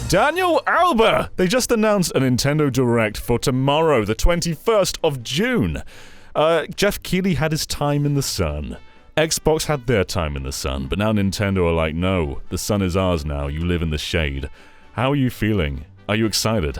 Daniel Alba! They just announced a Nintendo Direct for tomorrow, the 21st of June. Jeff Keighley had his time in the sun. Xbox had their time in the sun, but now Nintendo are like, no, the sun is ours now, you live in the shade. How are you feeling? Are you excited?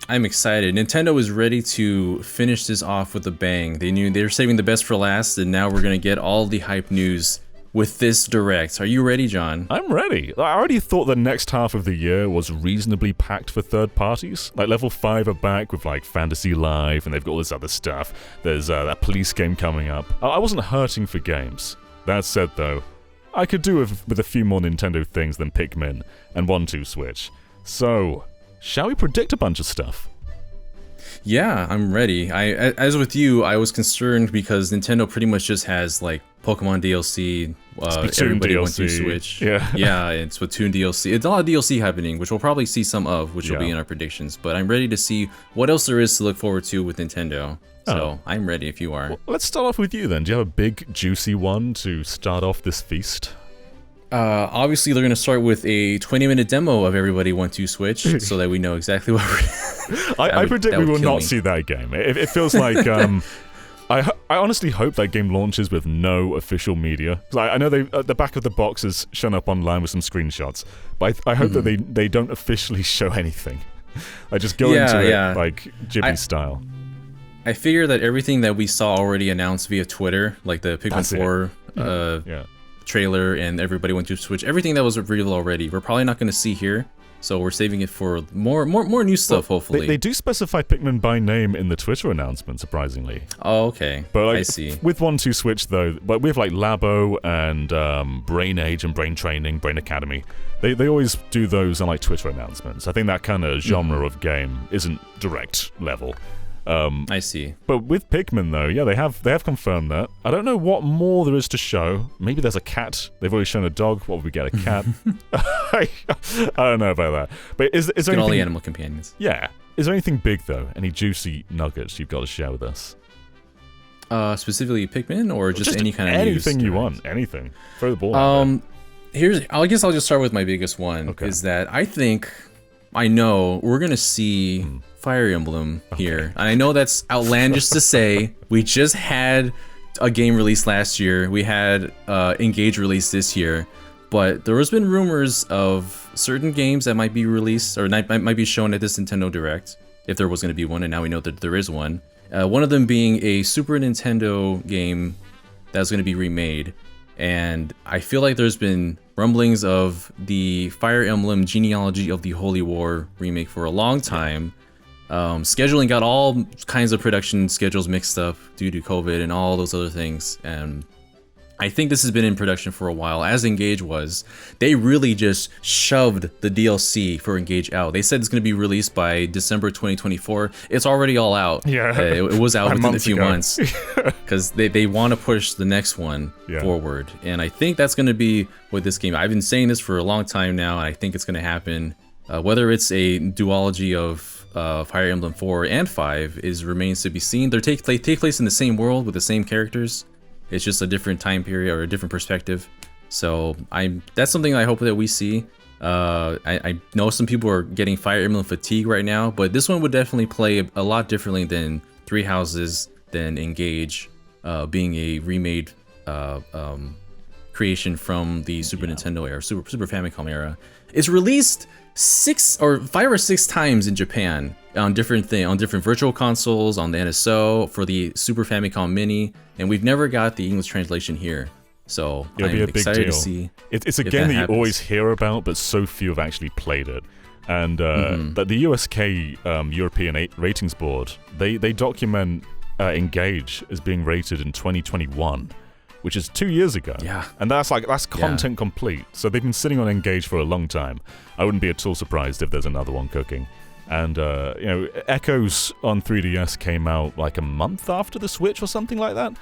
I'm excited. Nintendo is ready to finish this off with a bang. They knew they were saving the best for last, and now we're going to get all the hype news with this Direct. Are you ready, John? I'm ready. I already thought the next half of the year was reasonably packed for third parties. Like, Level 5 are back with, like, Fantasy Live, and they've got all this other stuff. There's that police game coming up. I wasn't hurting for games. That said, though, I could do with a few more Nintendo things than Pikmin and 1-2 Switch. So, shall we predict a bunch of stuff? Yeah, I'm ready. As with you, I was concerned because Nintendo pretty much just has, like, Pokemon DLC, everybody DLC. went to Switch. Yeah, and Splatoon DLC. It's a lot of DLC happening, which we'll probably see some of, which will be in our predictions. But I'm ready to see what else there is to look forward to with Nintendo. So I'm ready if you are. Well, let's start off with you then. Do you have a big, juicy one to start off this feast? Obviously, they're going to start with a 20-minute demo of Everybody 1-2 Switch, so that we know exactly what we're... I predict we will not see that game. It feels like... I honestly hope that game launches with no official media. I know the back of the box is shown up online with some screenshots, but I hope that they don't officially show anything. I just go into it like Ghibli style. I figure that everything that we saw already announced via Twitter, like the Pikmin 4 trailer and Everybody 1-2 Switch, everything that was revealed already, we're probably not going to see here. So we're saving it for more new stuff, hopefully. They do specify Pikmin by name in the Twitter announcement, surprisingly. Oh, okay. But like, I see. With 1-2 Switch, though, but we have like Labo and Brain Age and Brain Training, Brain Academy. They always do those on like Twitter announcements. I think that kind of genre of game isn't direct level. I see. But with Pikmin, though, yeah, they have confirmed that. I don't know what more there is to show. Maybe there's a cat. They've already shown a dog. What would we get? A cat? I don't know about that. But is there anything... all the animal companions. Yeah. Is there anything big, though? Any juicy nuggets you've got to share with us? Specifically Pikmin, or just any kind of anything news? You want. Anything. Throw the ball out there. I guess I'll just start with my biggest one. Okay. Is that I know we're gonna see Fire Emblem here, and I know that's outlandish to say. We just had a game released last year. We had Engage released this year, but there has been rumors of certain games that might be released or might be shown at this Nintendo Direct, if there was going to be one, and now we know that there is one. One of them being a Super Nintendo game that's going to be remade, and I feel like there's been rumblings of the Fire Emblem Genealogy of the Holy War remake for a long time. Scheduling got all kinds of production schedules mixed up due to COVID and all those other things, and I think this has been in production for a while, as Engage was. They really just shoved the DLC for Engage out. They said it's going to be released by December 2024. It's already all out. Yeah, it was out within a few months because they want to push the next one forward, and I think that's going to be with this game. I've been saying this for a long time now, and I think it's going to happen. Whether it's a duology of Fire Emblem 4 and 5 remains to be seen. They take place in the same world with the same characters. It's just a different time period or a different perspective. So that's something I hope that we see. I know some people are getting Fire Emblem fatigue right now, but this one would definitely play a lot differently than Three Houses, than Engage, being a remade creation from the Super Nintendo era, Super Famicom era. It's released 5 or 6 times in Japan on different virtual consoles, on the NSO, for the Super Famicom Mini, and we've never got the English translation here. So it'll be a big excited deal. To see. It's a game that you always hear about, but so few have actually played it. And the USK European Ratings Board, they document Engage as being rated in 2021. Which is 2 years ago. Yeah. And that's content complete. So they've been sitting on Engage for a long time. I wouldn't be at all surprised if there's another one cooking. And, Echoes on 3DS came out like a month after the Switch or something like that.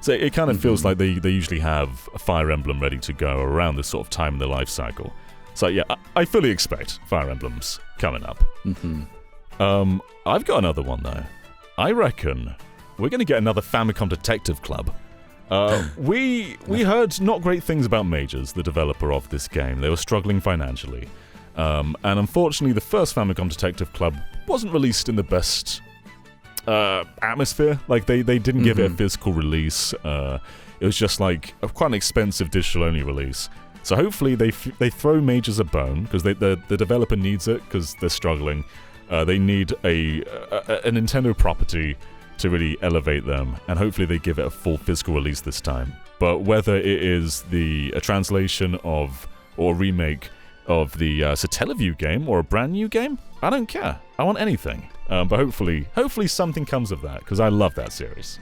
So it kind of feels like they usually have a Fire Emblem ready to go around this sort of time in the life cycle. So yeah, I fully expect Fire Emblems coming up. I've got another one though. I reckon we're going to get another Famicom Detective Club. We heard not great things about Majors, the developer of this game. They were struggling financially. And unfortunately, the first Famicom Detective Club wasn't released in the best atmosphere. Like, they didn't give it a physical release. It was just like quite an expensive digital-only release. So hopefully they throw Majors a bone, because the developer needs it, because they're struggling. They need a Nintendo property to really elevate them, and hopefully they give it a full physical release this time. But whether it is a translation of or a remake of the Satellaview game or a brand new game, I don't care. I want anything. But hopefully something comes of that, because I love that series.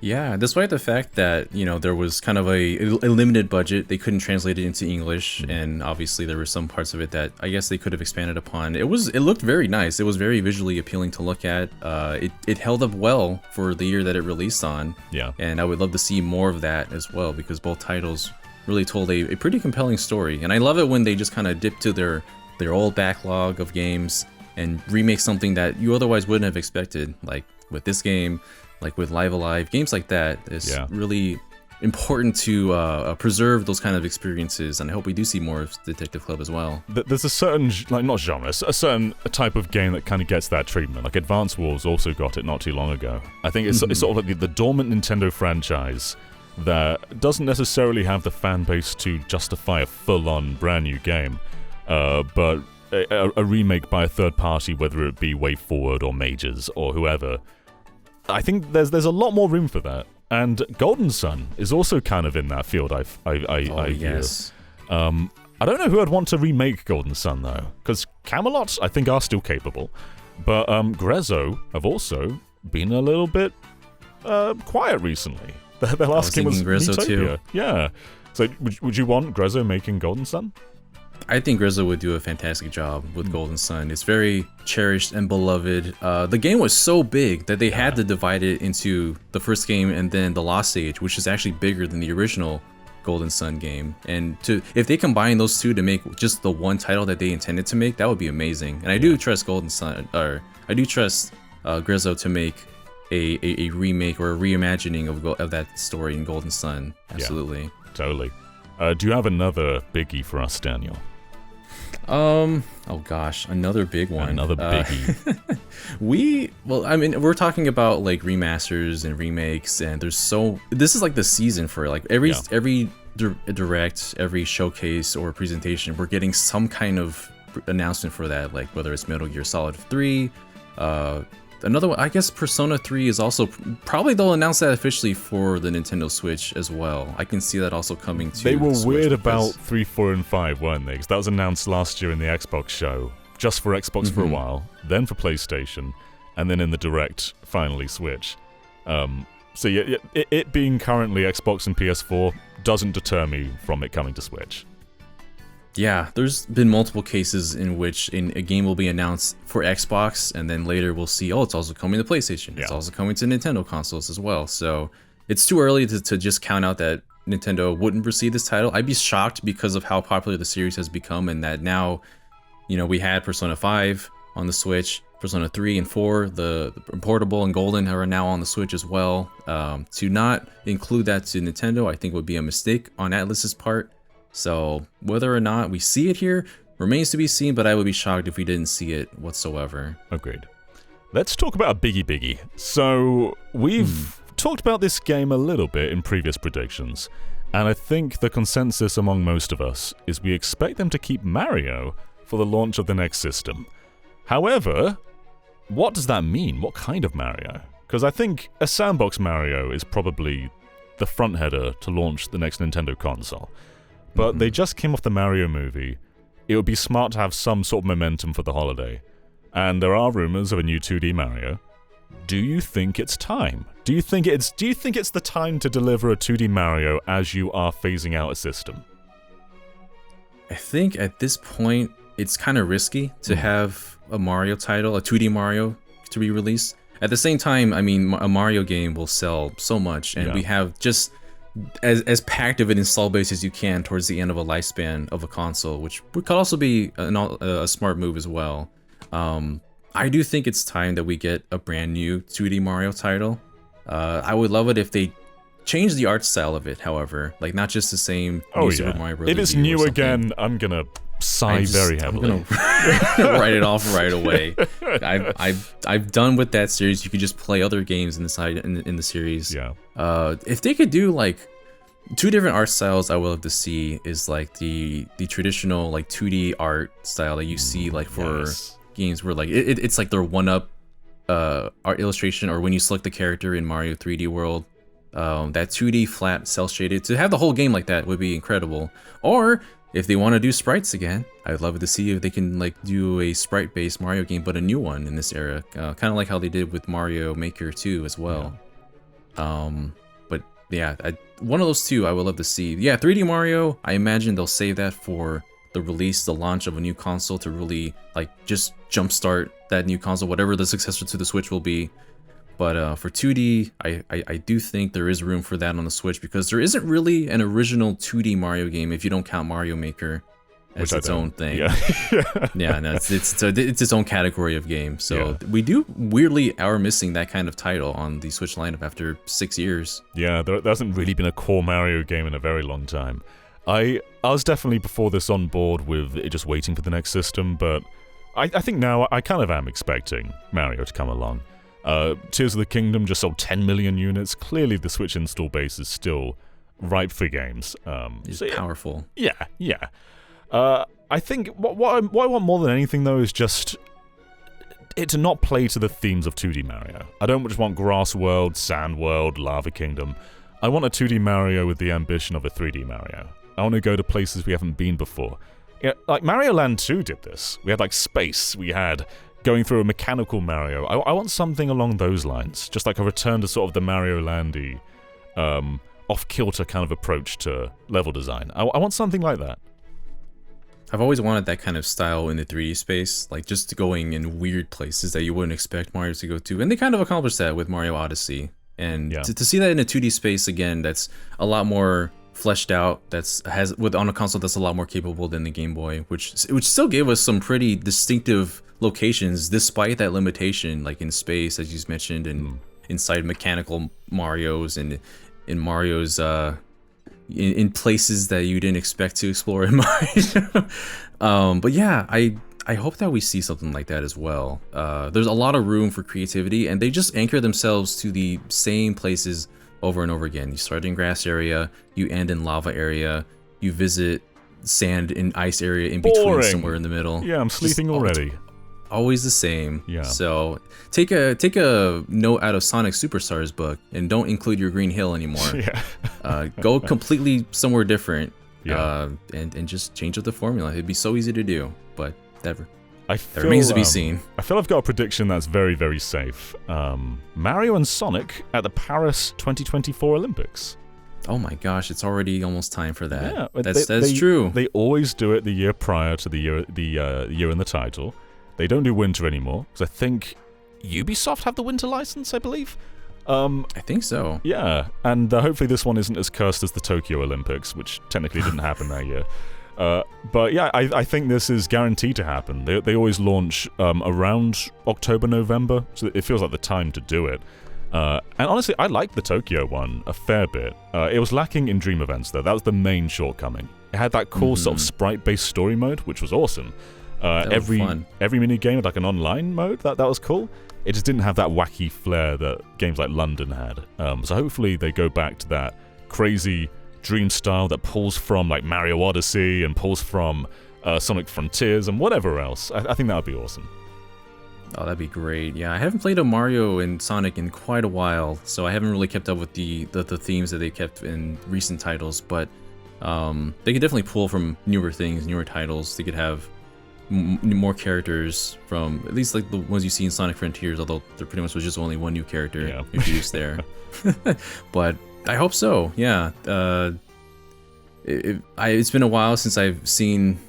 Yeah, despite the fact that, there was kind of a limited budget, they couldn't translate it into English, and obviously there were some parts of it that I guess they could have expanded upon. It looked very nice. It was very visually appealing to look at. It held up well for the year that it released on. Yeah. And I would love to see more of that as well, because both titles really told a pretty compelling story. And I love it when they just kind of dip to their old backlog of games and remake something that you otherwise wouldn't have expected, like with this game. Like with Live Alive, games like that is really important to preserve those kind of experiences, and I hope we do see more of Detective Club as well. There's a certain, not genre, a certain type of game that kind of gets that treatment. Like Advance Wars also got it not too long ago. I think it's sort of like the dormant Nintendo franchise that doesn't necessarily have the fan base to justify a full-on brand new game, but a remake by a third party, whether it be Way Forward or Majors or whoever. I think there's a lot more room for that, and Golden Sun is also kind of in that field. I yes. I don't know who I'd want to remake Golden Sun though, because Camelot I think are still capable, but Grezzo have also been a little bit quiet recently. Their last game was Grezzo too. Yeah. So would you want Grezzo making Golden Sun? I think Grezzo would do a fantastic job with Golden Sun. It's very cherished and beloved. The game was so big that they had to divide it into the first game and then the Lost Stage, which is actually bigger than the original Golden Sun game. And if they combine those two to make just the one title that they intended to make, that would be amazing. And I do trust Grezzo to make a remake or a reimagining of that story in Golden Sun. Absolutely. Yeah, totally. Do you have another biggie for us, Daniel? Oh gosh, another big one. Another biggie. We're talking about like remasters and remakes, and this is like the season for like every direct, every showcase or presentation, we're getting some kind of announcement for that, like whether it's Metal Gear Solid 3, another one, I guess Persona 3 is also, probably they'll announce that officially for the Nintendo Switch as well. I can see that also coming to They were the Switch weird about 3, 4, and 5, weren't they? Because that was announced last year in the Xbox show, just for Xbox for a while, then for PlayStation, and then in the Direct, finally Switch. So yeah, it being currently Xbox and PS4 doesn't deter me from it coming to Switch. Yeah, there's been multiple cases in which a game will be announced for Xbox, and then later we'll see, it's also coming to PlayStation. It's also coming to Nintendo consoles as well. So it's too early to just count out that Nintendo wouldn't receive this title. I'd be shocked because of how popular the series has become, and that now, we had Persona 5 on the Switch, Persona 3 and 4, the Portable and Golden are now on the Switch as well. To not include that to Nintendo, I think would be a mistake on Atlus's part. So whether or not we see it here remains to be seen, but I would be shocked if we didn't see it whatsoever. Agreed. Let's talk about a biggie. So we've talked about this game a little bit in previous predictions, and I think the consensus among most of us is we expect them to keep Mario for the launch of the next system. However, what does that mean? What kind of Mario? Because I think a sandbox Mario is probably the front header to launch the next Nintendo console. But they just came off the Mario movie. It would be smart to have some sort of momentum for the holiday. And there are rumors of a new 2D Mario. Do you think it's time? Do you think it's the time to deliver a 2D Mario as you are phasing out a system? I think at this point it's kind of risky to have a Mario title, a 2D Mario, to be released. At the same time, I mean, a Mario game will sell so much, and we have just as packed of an install base as you can towards the end of a lifespan of a console, which could also be a smart move as well. I do think it's time that we get a brand new 2D Mario title. I would love it if they change the art style of it, however, like not just the same Super Mario Bros. If it's new again, I'm gonna sigh very heavily. I'm gonna write it off right away. I've done with that series. You could just play other games in the series. Yeah. If they could do like 2 different art styles, I would love to see is like the traditional like 2D art style that you see like for games where like it's like their 1-up art illustration, or when you select the character in Mario 3D World. That 2D flat cel shaded, to have the whole game like that would be incredible. Or if they want to do sprites again, I'd love to see if they can like do a sprite based Mario game, but a new one in this era, kind of like how they did with Mario Maker 2 as well. But yeah, one of those 2 I would love to see. Yeah, 3D Mario, I imagine they'll save that for the launch of a new console to really like just jumpstart that new console, whatever the successor to the Switch will be. But for 2D, I do think there is room for that on the Switch, because there isn't really an original 2D Mario game if you don't count Mario Maker as its own thing. Yeah, yeah, no, it's its own category of game. So we weirdly are missing that kind of title on the Switch lineup after 6 years. Yeah, there hasn't really been a core Mario game in a very long time. I was definitely before this on board with it, just waiting for the next system, but I think now I kind of am expecting Mario to come along. Tears of the Kingdom just sold 10 million units. Clearly, the Switch install base is still ripe for games. It's powerful. Yeah. I think what I want more than anything, though, is just it to not play to the themes of 2D Mario. I don't just want Grass World, Sand World, Lava Kingdom. I want a 2D Mario with the ambition of a 3D Mario. I want to go to places we haven't been before. Yeah, like Mario Land 2 did this. We had like space. We had going through a mechanical Mario. I want something along those lines, just like a return to sort of the Mario Landy, off-kilter kind of approach to level design. I want something like that. I've always wanted that kind of style in the 3D space, like just going in weird places that you wouldn't expect Mario to go to, and they kind of accomplished that with Mario Odyssey. And to see that in a 2D space again, that's a lot more fleshed out, on a console that's a lot more capable than the Game Boy, which still gave us some pretty distinctive locations despite that limitation, like in space, as you mentioned, and inside mechanical Marios, and in Mario's in places that you didn't expect to explore in Mario. But yeah, I hope that we see something like that as well. There's a lot of room for creativity, and they just anchor themselves to the same places over and over again. You start in grass area, you end in lava area, you visit sand and ice area in between, somewhere in the middle. Yeah, I'm sleeping already. Always the same. Yeah. So take a note out of Sonic Superstars book and don't include your Green Hill anymore. Yeah. Go completely somewhere different. Yeah. And just change up the formula. It'd be so easy to do, but never. That remains to be seen. I feel I've got a prediction that's very, very safe. Mario and Sonic at the Paris 2024 Olympics. Oh my gosh, it's already almost time for that. Yeah, that's true. They always do it the year prior to the year in the title. They don't do winter anymore, because I think Ubisoft have the winter license, I believe. I think so. Yeah, and hopefully this one isn't as cursed as the Tokyo Olympics, which technically didn't happen that year. But yeah, I think this is guaranteed to happen. They always launch around October, November, so it feels like the time to do it. And honestly, I liked the Tokyo one a fair bit. It was lacking in dream events, though. That was the main shortcoming. It had that cool sort of sprite-based story mode, which was awesome. Every mini game had like an online mode. That was cool. It just didn't have that wacky flair that games like London had. So hopefully they go back to that crazy dream style that pulls from like Mario Odyssey and pulls from Sonic Frontiers and whatever else. I think that would be awesome. Oh, that'd be great. Yeah, I haven't played a Mario and Sonic in quite a while, so I haven't really kept up with the themes that they kept in recent titles, but they could definitely pull from newer things, newer titles. They could have more characters from, at least like the ones you see in Sonic Frontiers, although there pretty much was just only one new character introduced there. But I hope so, yeah. It's been a while since I've seen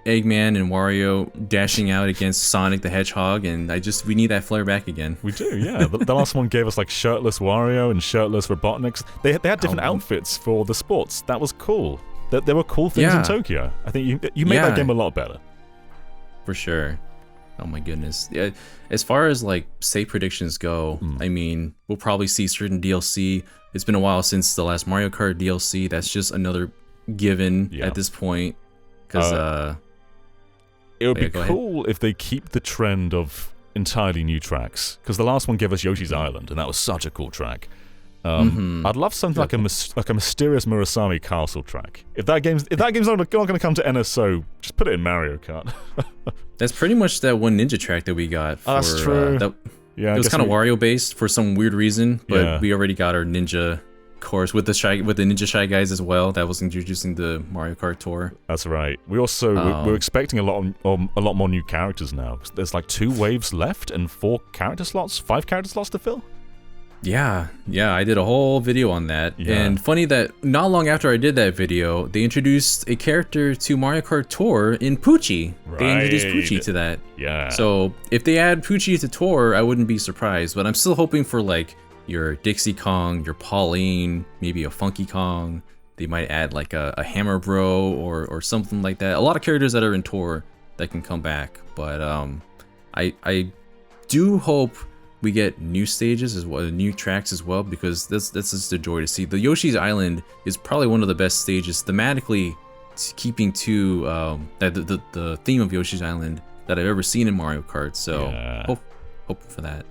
Eggman and Wario dashing out against Sonic the Hedgehog, and we need that flair back again. We do, yeah. The last one gave us like shirtless Wario and shirtless Robotniks. They had different outfits for the sports. That was cool. There were cool things in Tokyo. I think you made that game a lot better. For sure. Oh my goodness. Yeah, as far as like save predictions go, I mean, we'll probably see certain DLC. It's been a while since the last Mario Kart DLC. That's just another given at this point. Because it would be cool if they keep the trend of entirely new tracks. Because the last one gave us Yoshi's Island, and that was such a cool track. I'd love something like a mysterious Murasame Castle track. If that game's not going to come to NSO, just put it in Mario Kart. That's pretty much that one ninja track that we got. That's true. It was kind of Wario based for some weird reason, but we already got our ninja course with the Ninja Shy Guys as well. That was introducing the Mario Kart Tour. That's right. We also we're expecting a lot more new characters now. There's like 2 waves left and 5 character slots to fill. Yeah, I did a whole video on that. Yeah. And funny that not long after I did that video, they introduced a character to Mario Kart Tour in Poochie. Right. They introduced Poochie to that. Yeah. So if they add Poochie to Tour, I wouldn't be surprised. But I'm still hoping for like your Dixie Kong, your Pauline, maybe a Funky Kong. They might add like a Hammer Bro or something like that. A lot of characters that are in Tour that can come back. But I do hope we get new stages as well, new tracks as well, because this is the joy to see. The Yoshi's Island is probably one of the best stages thematically, keeping to the theme of Yoshi's Island that I've ever seen in Mario Kart. So hope for that.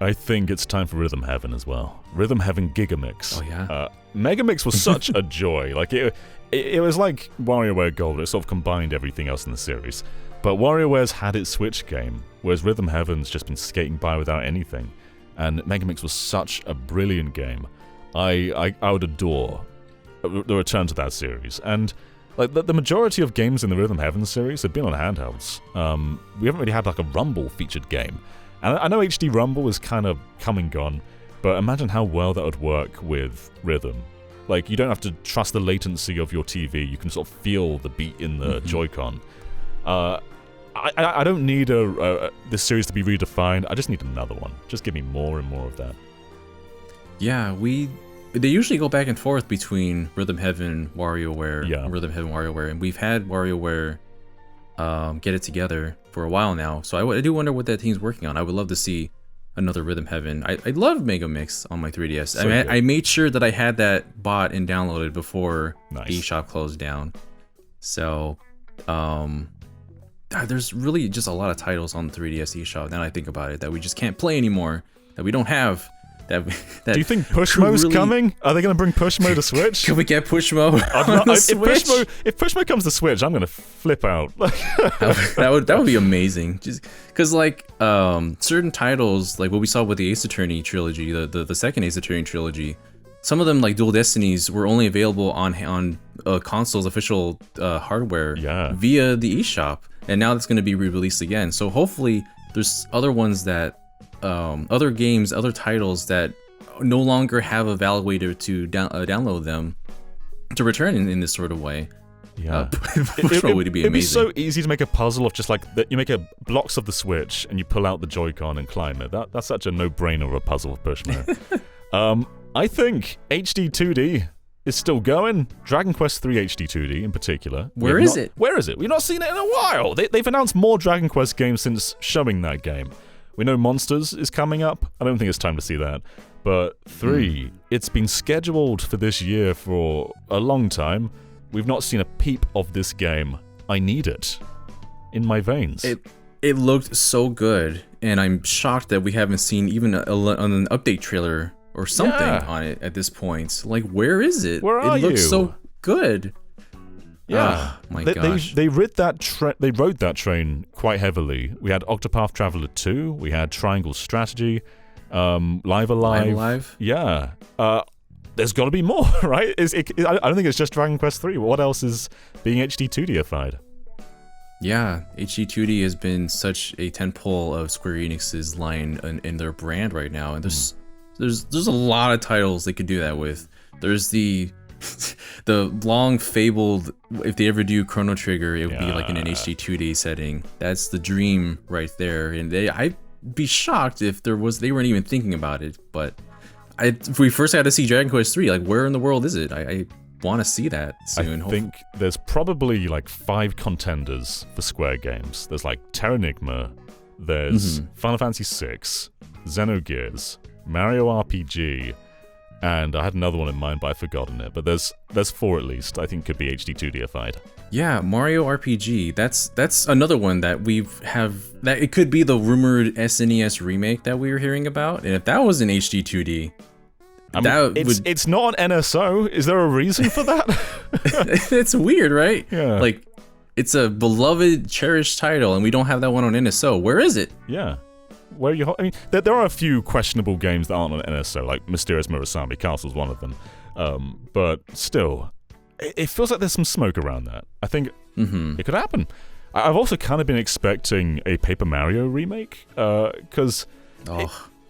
I think it's time for Rhythm Heaven as well. Rhythm Heaven Gigamix. Oh yeah. Megamix was such a joy. Like it was like WarioWare Gold. It sort of combined everything else in the series. But WarioWare's had its Switch game, whereas Rhythm Heaven's just been skating by without anything. And Megamix was such a brilliant game. I would adore the return to that series. And like the majority of games in the Rhythm Heaven series have been on handhelds. We haven't really had like a Rumble featured game. And I know HD Rumble is kind of come and gone, but imagine how well that would work with Rhythm. Like, you don't have to trust the latency of your TV. You can sort of feel the beat in the Joy-Con. I don't need this series to be redefined. I just need another one. Just give me more and more of that. Yeah, they usually go back and forth between Rhythm Heaven, WarioWare, Rhythm Heaven, WarioWare, and we've had WarioWare get it together for a while now. So I do wonder what that team's working on. I would love to see another Rhythm Heaven. I love Mega Mix on my 3DS. So I made sure that I had that bought and downloaded before the eShop closed down. So there's really just a lot of titles on the 3DS eShop, now that I think about it, that we just can't play anymore, that we don't have. That do you think Pushmo's coming? Are they going to bring Pushmo to Switch? Can we get Pushmo on the Switch? If Pushmo comes to Switch, I'm going to flip out. that would be amazing. Just because like certain titles, like what we saw with the Ace Attorney trilogy, the second Ace Attorney trilogy, some of them like Dual Destinies were only available on console's official hardware via the eShop, and now it's going to be re-released again. So hopefully there's other ones that other games, other titles that no longer have a valid way to download them to return in this sort of way. Yeah, it would be amazing. It'd be so easy to make a puzzle of just like you make blocks of the Switch and you pull out the Joy-Con and climb it. That's such a no-brainer of a puzzle of Pushmo. I think HD 2D is still going. Dragon Quest III HD 2D in particular. Where is it? We've not seen it in a while. They've announced more Dragon Quest games since showing that game. We know Monsters is coming up. I don't think it's time to see that. But 3, it's been scheduled for this year for a long time. We've not seen a peep of this game. I need it in my veins. It looked so good, and I'm shocked that we haven't seen even an update trailer or something on it at this point. Like, where is it? Where are you? It looks so good. Yeah, my gosh. They rode that train quite heavily. We had Octopath Traveler 2, we had Triangle Strategy, Live Alive. Yeah. There's got to be more, right? I don't think it's just Dragon Quest 3. What else is being HD 2D-ified? Yeah, HD 2D has been such a tentpole of Square Enix's line in their brand right now, and there's a lot of titles they could do that with. There's the long fabled, if they ever do Chrono Trigger, it would be like in an HD 2D setting. That's the dream right there, and I'd be shocked if they weren't even thinking about it. But if we first had to see Dragon Quest 3, like, where in the world is it? I want to see that soon. I think there's probably like 5 contenders for Square games. There's like Terranigma, there's Final Fantasy VI, Xenogears, Mario RPG, and I had another one in mind, but I've forgotten it. But there's 4 at least. I think could be HD 2Dified. Yeah, Mario RPG. That's another one that that it could be the rumored SNES remake that we were hearing about. And if that was in HD 2D, it's not an NSO. Is there a reason for that? It's weird, right? Yeah. Like, it's a beloved, cherished title, and we don't have that one on NSO. Where is it? Yeah. Where you? I mean, there are a few questionable games that aren't on NSO, like Mysterious Murasami Castle's one of them. But still, it feels like there's some smoke around that. I think it could happen. I've also kind of been expecting a Paper Mario remake, because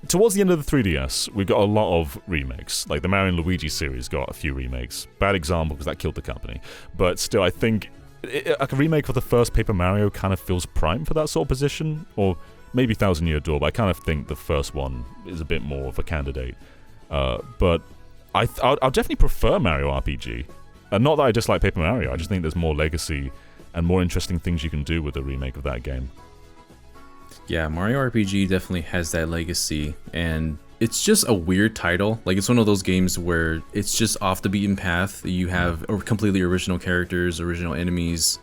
towards the end of the 3DS, we got a lot of remakes. Like the Mario and Luigi series got a few remakes. Bad example because that killed the company. But still, I think like a remake of the first Paper Mario kind of feels prime for that sort of position, or maybe Thousand Year Door, but I kind of think the first one is a bit more of a candidate. But I'll definitely prefer Mario RPG. And not that I dislike Paper Mario, I just think there's more legacy and more interesting things you can do with a remake of that game. Yeah, Mario RPG definitely has that legacy, and it's just a weird title. Like, it's one of those games where it's just off the beaten path. You have completely original characters, original enemies,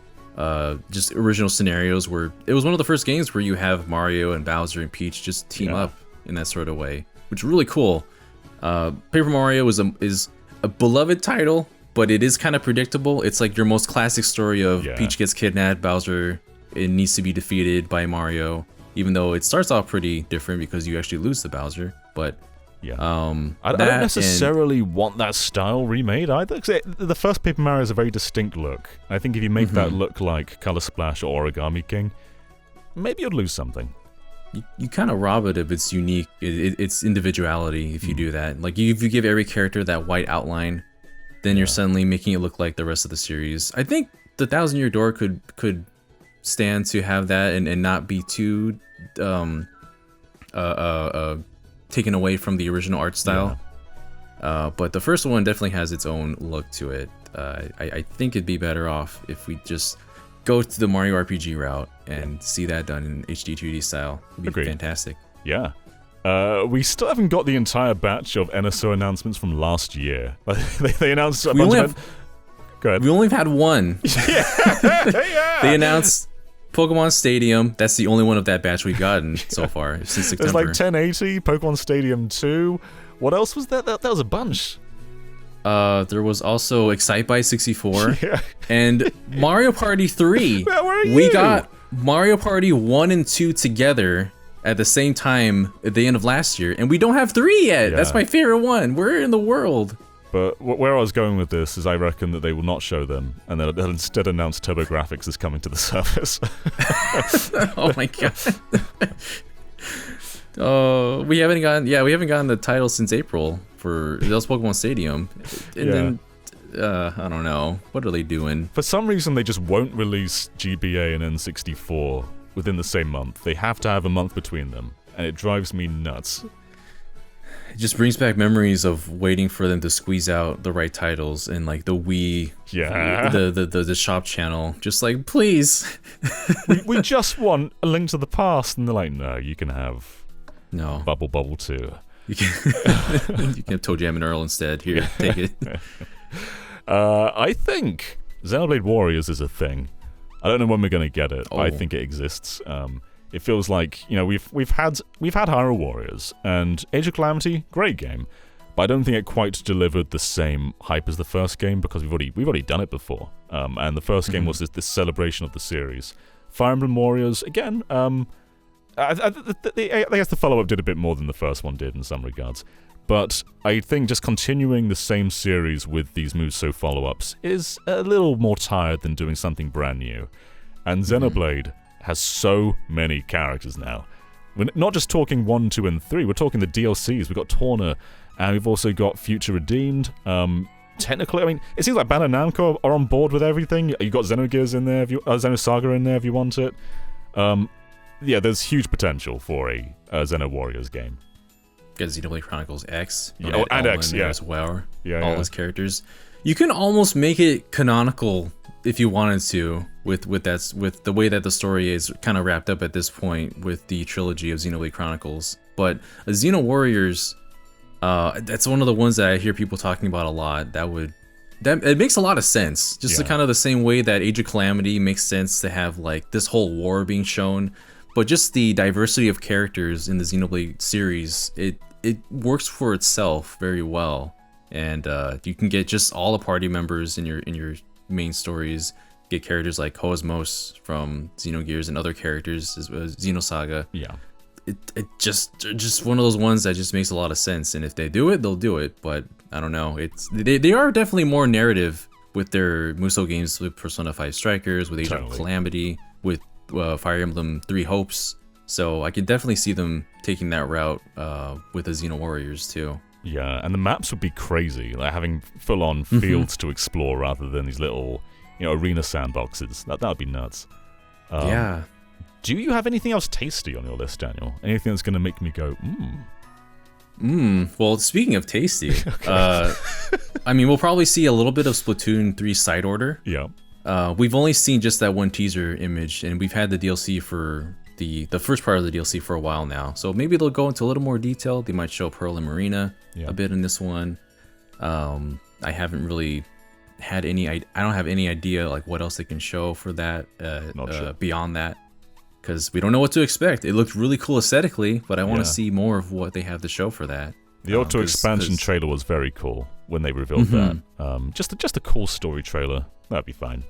just original scenarios, where it was one of the first games where you have Mario and Bowser and Peach just team up in that sort of way, which is really cool. Paper Mario is a beloved title, but it is kind of predictable. It's like your most classic story of Peach gets kidnapped, Bowser needs to be defeated by Mario, even though it starts off pretty different because you actually lose to Bowser. But I don't necessarily want that style remade either, because the first Paper Mario is a very distinct look. I think if you make that look like Color Splash or Origami King, maybe you'd lose something. You kind of rob it of its unique, its individuality if you do that. Like, if you give every character that white outline, then you're suddenly making it look like the rest of the series. I think the Thousand Year Door could stand to have that and not be too taken away from the original art style. But the first one definitely has its own look to it. I think it'd be better off if we just go to the Mario RPG route and see that done in HD 2D style. It'd be fantastic. Yeah. We still haven't got the entire batch of NSO announcements from last year. They announced a bunch of... Go ahead. We only had one. They announced Pokemon Stadium. That's the only one of that batch we've gotten so far since September. There's like 1080, Pokemon Stadium 2. What else was there? That was a bunch. There was also Excitebike 64 and Mario Party 3. Where were you? We got Mario Party 1 and 2 together at the same time at the end of last year, and we don't have 3 yet. That's my favorite one. Where in the world? But where I was going with this is I reckon that they will not show them, and they'll instead announce TurboGrafx is coming to the service. Oh my god. Oh, we haven't gotten the title since April for those Pokemon Stadium. And then I don't know. What are they doing? For some reason they just won't release GBA and N64 within the same month. They have to have a month between them, and it drives me nuts. It just brings back memories of waiting for them to squeeze out the right titles and like the Wii, the shop channel. Just like, please. we just want A Link to the Past, and they're like, no, you can have Bubble Bubble 2. You can have Toe Jam and Earl instead. Here, take it. I think Xenoblade Warriors is a thing. I don't know when we're gonna get it. I think it exists. It feels like, we've had Hyrule Warriors and Age of Calamity, great game, but I don't think it quite delivered the same hype as the first game because we've already done it before. And the first game was this celebration of the series. Fire Emblem Warriors, again, I guess the follow-up did a bit more than the first one did in some regards. But I think just continuing the same series with these Musou follow-ups is a little more tired than doing something brand new. And Xenoblade has so many characters now. We're not just talking 1, 2, and 3, we're talking the DLCs. We've got Torna, and we've also got Future Redeemed. Technically, I mean, it seems like Bandai Namco are on board with everything. You've got Xenogears in there, Xenosaga in there if you want it. There's huge potential for a Xeno Warriors game. Got Xenoblade Chronicles X. And X, as well. All his characters. You can almost make it canonical if you wanted to, with the way that the story is kind of wrapped up at this point with the trilogy of Xenoblade Chronicles. But a Xeno Warriors That's one of the ones that I hear people talking about a lot. That it makes a lot of sense. Just kind of the same way that Age of Calamity makes sense to have like this whole war being shown, but just the diversity of characters in the Xenoblade series, it works for itself very well. And you can get just all the party members in your main stories. Get characters like Cosmos from Xenogears and other characters as well as Xenosaga. Yeah. It just one of those ones that just makes a lot of sense, and if they do it, they'll do it. But I don't know. They are definitely more narrative with their Musou games, with Persona 5 Strikers, with Age of Calamity, with Fire Emblem 3 Hopes. So I can definitely see them taking that route with the Xeno Warriors too. Yeah, and the maps would be crazy, like having full-on fields to explore rather than these little, arena sandboxes. That would be nuts. Yeah. Do you have anything else tasty on your list, Daniel? Anything that's going to make me go, Well, speaking of tasty, I mean, we'll probably see a little bit of Splatoon 3 side order. Yeah. We've only seen just that one teaser image, and we've had the DLC for the first part of the DLC for a while now. So maybe they'll go into a little more detail. They might show Pearl and Marina a bit in this one. I haven't really had I don't have any idea like what else they can show for that beyond that. Because we don't know what to expect. It looked really cool aesthetically, but I want to see more of what they have to show for that. The auto expansion trailer was very cool when they revealed that. Just a cool story trailer. That'd be fine.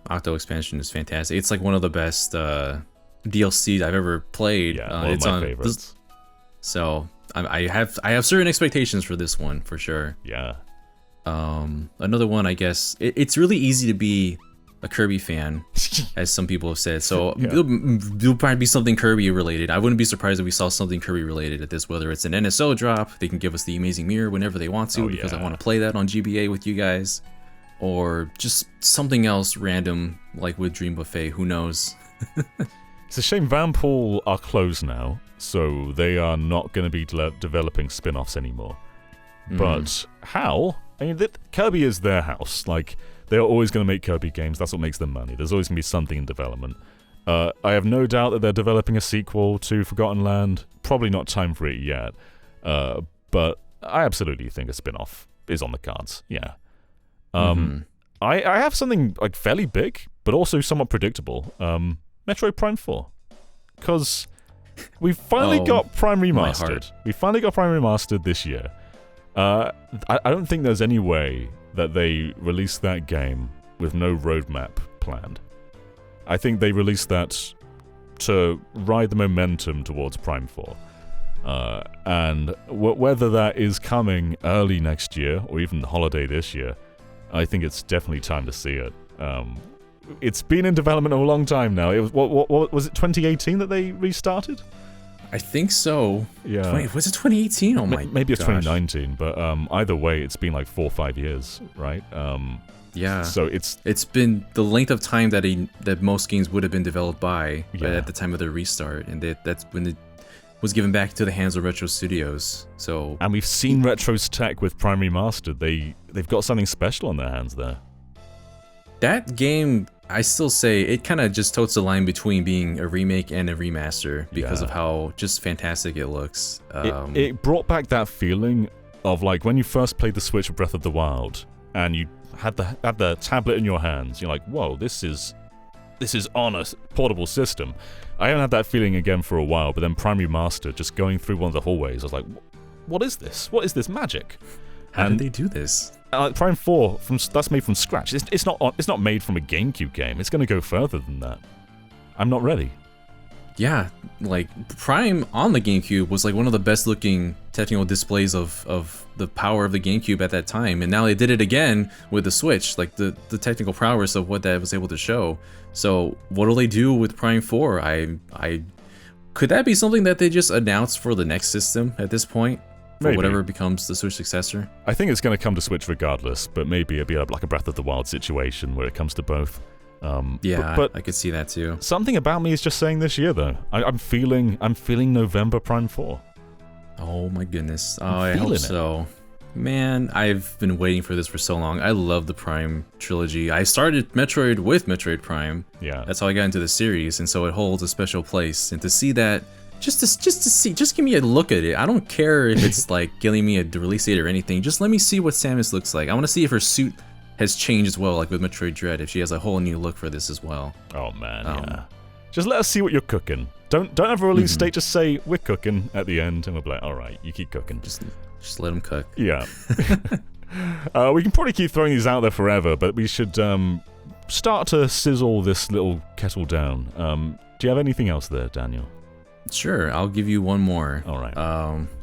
Octo expansion is fantastic. It's like one of the best DLCs I've ever played. Yeah, one of my favorites. So I have certain expectations for this one for sure. Yeah. Another one, I guess. It's really easy to be a Kirby fan, as some people have said. So it'll probably be something Kirby related. I wouldn't be surprised if we saw something Kirby related at this, whether it's an NSO drop, they can give us the Amazing Mirror whenever they want to, because I want to play that on GBA with you guys, or just something else random, like with Dream Buffet, who knows. It's a shame Vanpool are closed now, so they are not going to be developing spin-offs anymore. But how? I mean, Kirby is their house, like, they're always going to make Kirby games. That's what makes them money. There's always going to be something in development. I have no doubt that they're developing a sequel to Forgotten Land. Probably not time for it yet. But I absolutely think a spin-off is on the cards. Yeah. I have something like fairly big, but also somewhat predictable. Metroid Prime 4. Because we finally got Prime Remastered. We finally got Prime Remastered this year. I don't think there's any way that they released that game with no roadmap planned. I think they released that to ride the momentum towards Prime 4. And whether that is coming early next year or even holiday this year, I think it's definitely time to see it. It's been in development a long time now. It was what was it 2018 that they restarted? I think so. Yeah. Was it 2018? Oh my. Maybe it's 2019, but either way, it's been like 4 or 5 years, right? Yeah. So it's been the length of time that most games would have been developed by at the time of their restart, and that's when it was given back to the hands of Retro Studios. So. And we've seen Retro's tech with Prime Remastered. They've got something special on their hands there. That game, I still say, it kind of just totes the line between being a remake and a remaster because of how just fantastic it looks. It brought back that feeling of like when you first played the Switch of Breath of the Wild and you had the tablet in your hands. You're like, whoa, this is on a portable system. I haven't had that feeling again for a while, but then Prime Remastered, just going through one of the hallways, I was like, what is this? What is this magic? How did they do this? Prime 4, that's made from scratch. It's not made from a GameCube game. It's going to go further than that. I'm not ready. Yeah, like Prime on the GameCube was like one of the best looking technical displays of the power of the GameCube at that time, and now they did it again with the Switch, like the technical prowess of what that was able to show. So what will they do with Prime 4? I could that be something that they just announced for the next system at this point? For whatever becomes the Switch successor? I think it's going to come to Switch regardless, but maybe it'll be like a Breath of the Wild situation where it comes to both. But I could see that too. Something about me is just saying this year though. I'm feeling November Prime 4. Oh my goodness. Oh, I hope so. Man, I've been waiting for this for so long. I love the Prime trilogy. I started Metroid with Metroid Prime. Yeah. That's how I got into the series, and so it holds a special place. And to see that Just to see, just give me a look at it. I don't care if it's like giving me a release date or anything. Just let me see what Samus looks like. I want to see if her suit has changed as well, like with Metroid Dread, if she has a whole new look for this as well. Oh man, yeah. Just let us see what you're cooking. Don't have a release date. Just say we're cooking at the end, and we'll be like, all right, you keep cooking. Just let them cook. Yeah. We can probably keep throwing these out there forever, but we should start to sizzle this little kettle down. Do you have anything else there, Daniel? Sure, I'll give you one more. All right.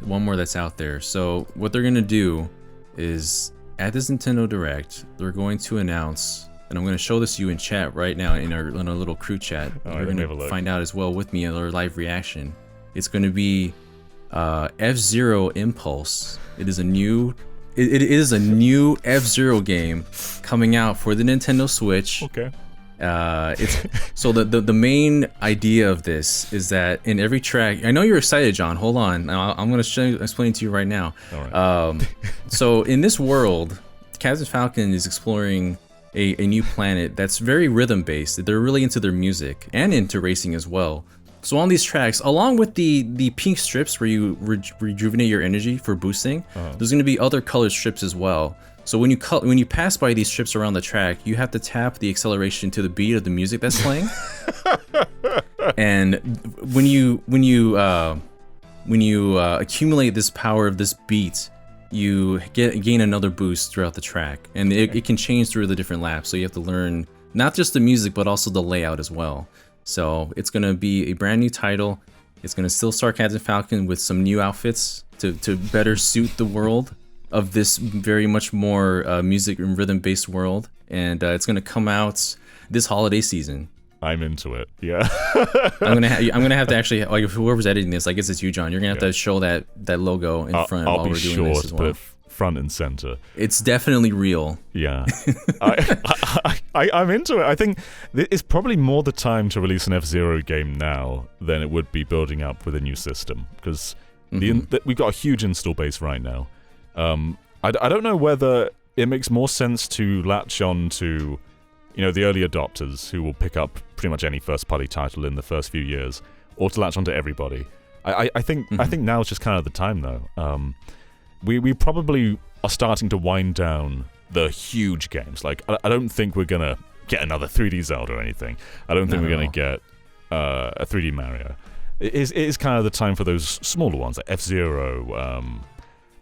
One more that's out there. So what they're gonna do is at this Nintendo Direct, they're going to announce, and I'm going to show this to you in chat right now in our little crew chat. You're going to find out as well with me in our live reaction. It's going to be F-Zero Impulse. It is a new F-Zero game coming out for the Nintendo Switch. Okay. It's so the main idea of this is that in every track, I know you're excited, John. Hold on, I'm gonna explain it to you right now. All right. So in this world, Captain Falcon is exploring a new planet that's very rhythm based. They're really into their music and into racing as well. So on these tracks, along with the pink strips where you rejuvenate your energy for boosting, there's going to be other colored strips as well. So when you pass by these strips around the track, you have to tap the acceleration to the beat of the music that's playing. And when you accumulate this power of this beat, you gain another boost throughout the track, and it can change through the different laps. So you have to learn not just the music but also the layout as well. So it's gonna be a brand new title. It's gonna still star Captain Falcon with some new outfits to better suit the world of this very much more music and rhythm based world, and it's gonna come out this holiday season. I'm into it. Yeah. I'm gonna have to actually, like, if whoever's editing this, I guess it's you, John. You're gonna have to show that logo in front while we're doing this as well. I'll be sure to put it front and center. It's definitely real. Yeah. I'm into it. I think it's probably more the time to release an F-Zero game now than it would be building up with a new system, because we've got a huge install base right now. I don't know whether it makes more sense to latch on to, the early adopters who will pick up pretty much any first-party title in the first few years, or to latch on to everybody. I think now is just kind of the time, though. We probably are starting to wind down the huge games. Like, I don't think we're gonna get another 3D Zelda or anything. I don't think we're gonna get a 3D Mario. It is kind of the time for those smaller ones, like F-Zero,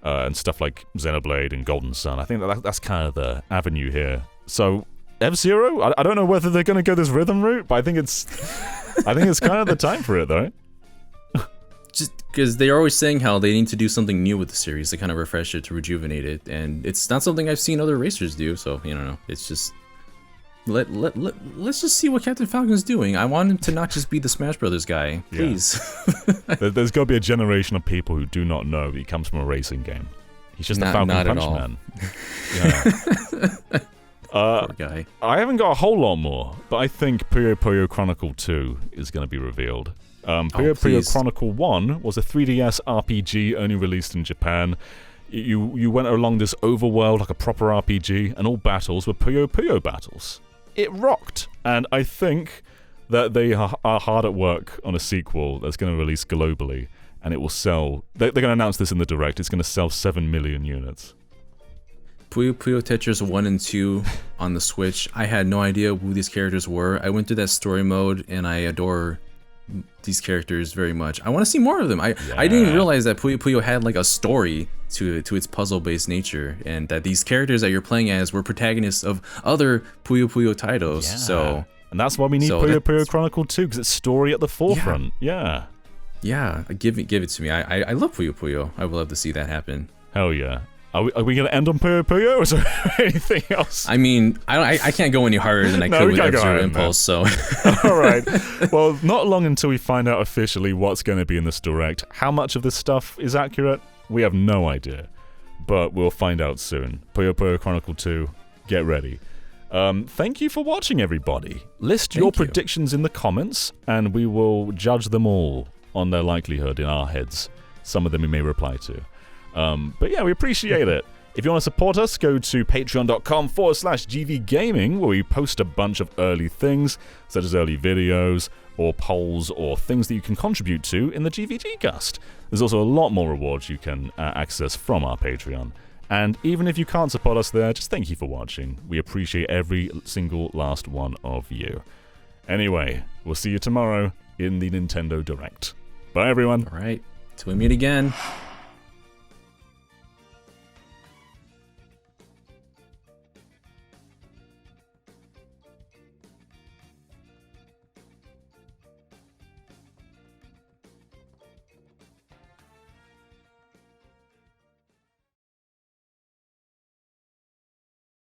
and stuff like Xenoblade and Golden Sun. I think that's kind of the avenue here. So F-Zero, I don't know whether they're going to go this rhythm route, but I think it's kind of the time for it, though. Just because they're always saying how they need to do something new with the series to kind of refresh it, to rejuvenate it, and it's not something I've seen other racers do. So it's just let's just see what Captain Falcon's doing. I want him to not just be the Smash Brothers guy, please. Yeah. There's got to be a generation of people who do not know that he comes from a racing game. He's just a Falcon Punch Man. Yeah. Poor guy. I haven't got a whole lot more, but I think Puyo Puyo Chronicle 2 is going to be revealed. Puyo Puyo Chronicle 1 was a 3DS RPG only released in Japan. You went along this overworld like a proper RPG, and all battles were Puyo Puyo battles. It rocked, and I think that they are hard at work on a sequel that's going to release globally, and it will sell. They're going to announce this in the Direct. It's going to sell 7 million units. Puyo Puyo Tetris 1 and 2 on the Switch. I had no idea who these characters were. I went through that story mode, and I adore these characters very much. I want to see more of them. I didn't even realize that Puyo Puyo had like a story to its puzzle-based nature, and that these characters that you're playing as were protagonists of other Puyo Puyo titles. Yeah. So, and that's why we need Puyo Puyo Chronicle 2, because it's story at the forefront. Yeah. Give it to me. I love Puyo Puyo. I would love to see that happen. Hell yeah. Are we going to end on Puyo Puyo, or is there anything else? I mean, I can't go any harder than I could with F-Zero Impulse, so... All right. Well, not long until we find out officially what's going to be in this Direct. How much of this stuff is accurate? We have no idea. But we'll find out soon. Puyo Puyo Chronicle 2, get ready. Thank you for watching, everybody. List your predictions in the comments, and we will judge them all on their likelihood in our heads. Some of them we may reply to. But yeah, we appreciate it. If you want to support us, go to patreon.com/GVGaming, where we post a bunch of early things, such as early videos, or polls, or things that you can contribute to in the GVG Gust. There's also a lot more rewards you can access from our Patreon. And even if you can't support us there, just thank you for watching. We appreciate every single last one of you. Anyway, we'll see you tomorrow in the Nintendo Direct. Bye, everyone. All right, till we meet again.